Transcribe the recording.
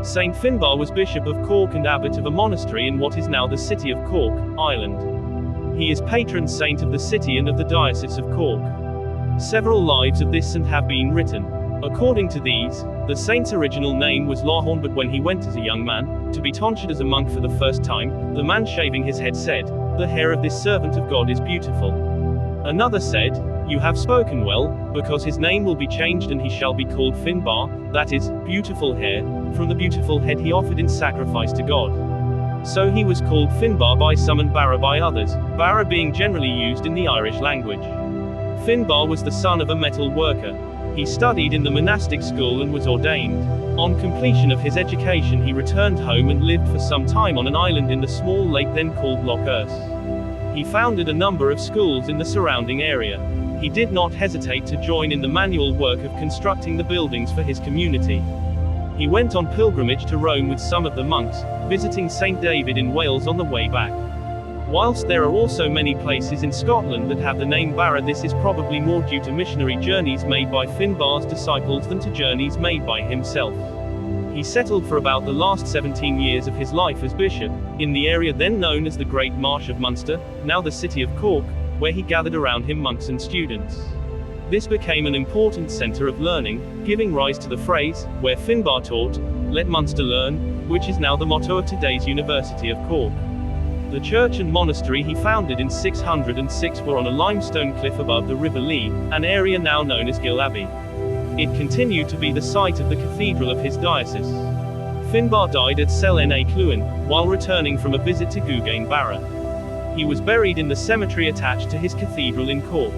Saint Finbarr was Bishop of Cork and Abbot of a monastery in what is now the city of Cork, Ireland. He is patron saint of the city and of the Diocese of Cork. Several lives of this saint have been written. According to these, the saint's original name was Lóchán, but when he went as a young man, to be tonsured as a monk for the first time, the man shaving his head said, "The hair of this servant of God is beautiful." Another said, "You have spoken well, because his name will be changed and he shall be called Finbarr, that is, beautiful hair, from the beautiful head he offered in sacrifice to God." So he was called Finbarr by some and Barra by others, Barra being generally used in the Irish language. Finbarr was the son of a metal worker. He studied in the monastic school and was ordained. On completion of his education he returned home and lived for some time on an island in the small lake then called Lochan. He founded a number of schools in the surrounding area. He did not hesitate to join in the manual work of constructing the buildings for his community. He went on pilgrimage to Rome with some of the monks, visiting St. David in Wales on the way back. Whilst there are also many places in Scotland that have the name Barra, this is probably more due to missionary journeys made by Finbarr's disciples than to journeys made by himself. He settled for about the last 17 years of his life as bishop, in the area then known as the Great Marsh of Munster, now the city of Cork, where he gathered around him monks and students. This became an important centre of learning, giving rise to the phrase, "Where Finbarr taught, let Munster learn," which is now the motto of today's University of Cork. The church and monastery he founded in 606 were on a limestone cliff above the River Lee, an area now known as Gill Abbey. It continued to be the site of the cathedral of his diocese. Finbarr died at Cloyne, while returning from a visit to Barra. He was buried in the cemetery attached to his cathedral in Cork.